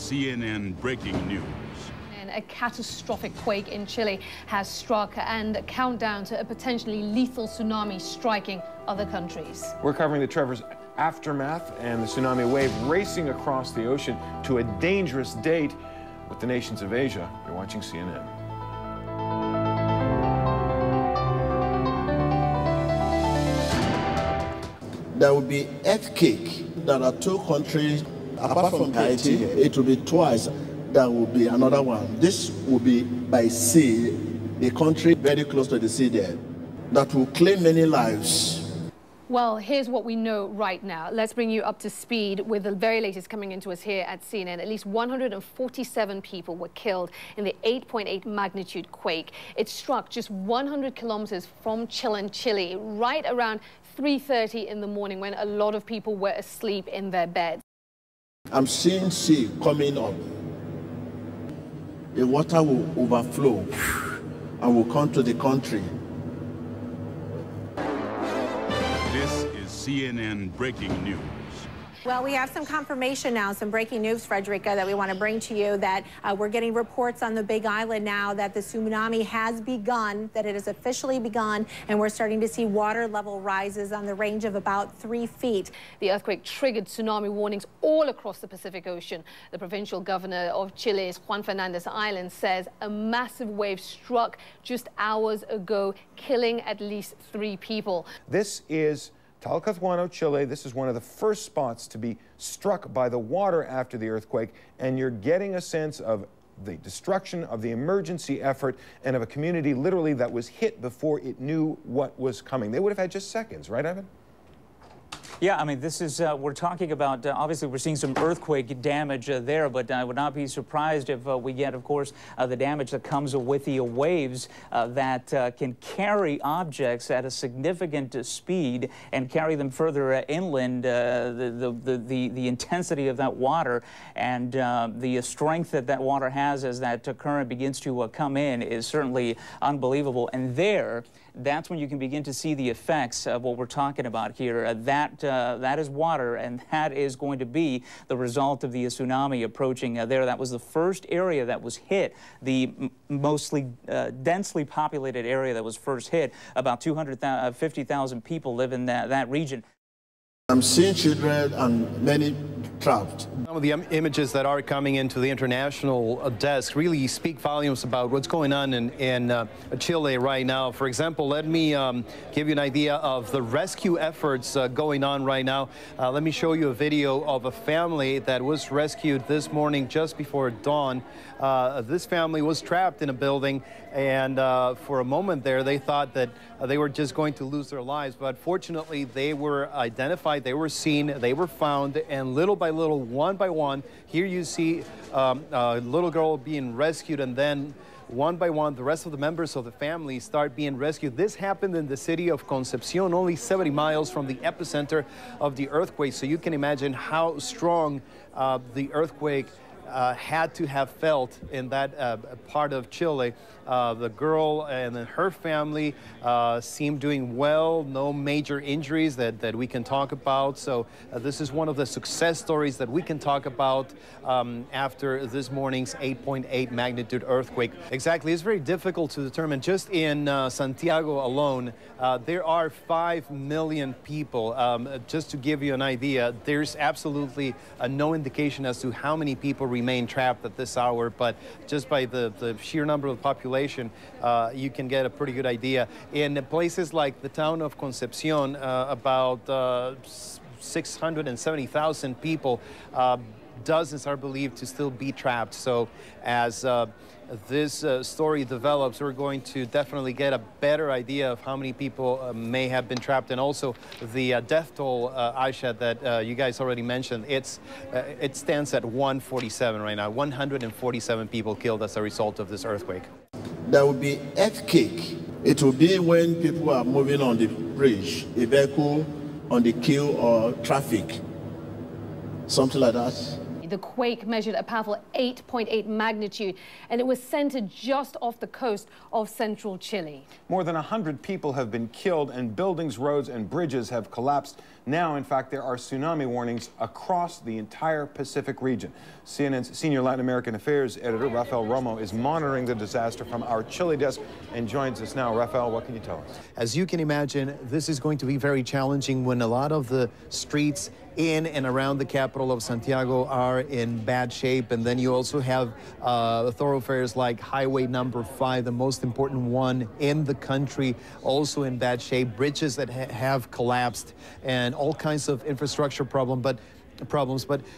CNN breaking news. A catastrophic quake in Chile has struck, and a countdown to a potentially lethal tsunami striking other countries. We're covering the Trevor's aftermath and the tsunami wave racing across the ocean to a dangerous date with the nations of Asia. You're watching CNN. There will be earthquake. There are two countries, apart from Haiti, it will be twice. There will be another one. This will be by sea, a country very close to the sea there, that will claim many lives. Well, here's what we know right now. Let's bring you up to speed with the very latest coming into us here at CNN. At least 147 people were killed in the 8.8 magnitude quake. It struck just 100 kilometers from Chile, right around 3:30 in the morning, when a lot of people were asleep in their beds. I'm seeing sea coming up. The water will overflow and will come to the country. This is CNN breaking news. Well, we have some confirmation now, some breaking news, Frederica, that we want to bring to you, that we're getting reports on the Big Island now that the tsunami has begun, that it has officially begun, and we're starting to see water level rises on the range of about 3 feet. The earthquake triggered tsunami warnings all across the Pacific Ocean. The provincial governor of Chile's Juan Fernandez Island says a massive wave struck just hours ago, killing at least 3 people. This is Talcahuano, Chile. This is one of the first spots to be struck by the water after the earthquake, and you're getting a sense of the destruction, of the emergency effort, and of a community literally that was hit before it knew what was coming. They would have had just seconds, right, Evan? Yeah, I mean, this is, we're talking about, obviously we're seeing some earthquake damage there, but I would not be surprised if we get, of course, the damage that comes with the waves that can carry objects at a significant speed and carry them further inland. The intensity of that water and the strength that that water has as that current begins to come in is certainly unbelievable. And that's when you can begin to see the effects of what we're talking about here. That is water, and that is going to be the result of the tsunami approaching there. That was the first area that was hit, the mostly densely populated area that was first hit. About 250,000 people live in that region. I'm seeing children and many trapped. Some of the images that are coming into the international desk really speak volumes about what's going on in Chile right now. For example, let me give you an idea of the rescue efforts going on right now. Let me show you a video of a family that was rescued this morning just before dawn. This family was trapped in a building, and for a moment there they thought that they were just going to lose their lives, but fortunately they were identified, they were seen, they were found, and little by little, one by one, here you see a little girl being rescued, and then one by one the rest of the members of the family start being rescued. This happened in the city of Concepcion, only 70 miles from the epicenter of the earthquake, so you can imagine how strong the earthquake had to have felt in that part of Chile. The girl and her family seem doing well, no major injuries that we can talk about. So this is one of the success stories that we can talk about after this morning's 8.8 magnitude earthquake. Exactly, it's very difficult to determine. Just in Santiago alone, there are 5 million people. Just to give you an idea, there's absolutely no indication as to how many people remain trapped at this hour, but just by the sheer number of the population, you can get a pretty good idea. In places like the town of Concepcion, about 670,000 people, dozens are believed to still be trapped. So as this story develops, we're going to definitely get a better idea of how many people may have been trapped, and also the death toll, Aisha, that you guys already mentioned. It stands at 147 right now. 147 people killed as a result of this earthquake. There will be earthquake. It will be when people are moving on the bridge, a vehicle on the queue or traffic, something like that. The quake measured a powerful 8.8 magnitude, and it was centered just off the coast of central Chile. More than 100 people have been killed, and buildings, roads, and bridges have collapsed. Now, in fact, there are tsunami warnings across the entire Pacific region. CNN's senior Latin American affairs editor, Rafael Romo, is monitoring the disaster from our Chile desk and joins us now. Rafael, what can you tell us? As you can imagine, this is going to be very challenging when a lot of the streets in and around the capital of Santiago are in bad shape, and then you also have thoroughfares like Highway number 5, the most important one in the country, also in bad shape, bridges that have collapsed, and all kinds of infrastructure problems. But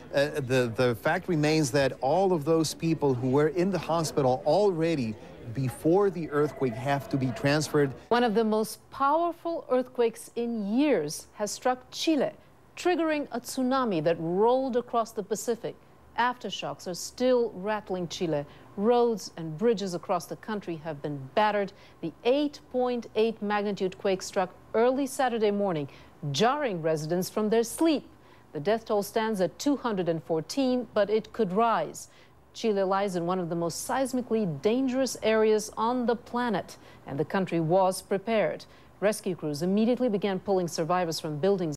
the fact remains that all of those people who were in the hospital already before the earthquake have to be transferred. One of the most powerful earthquakes in years has struck Chile, triggering a tsunami that rolled across the Pacific. Aftershocks are still rattling Chile. Roads and bridges across the country have been battered. The 8.8 magnitude quake struck early Saturday morning, jarring residents from their sleep. The death toll stands at 214, but it could rise. Chile lies in one of the most seismically dangerous areas on the planet, and the country was prepared. Rescue crews immediately began pulling survivors from buildings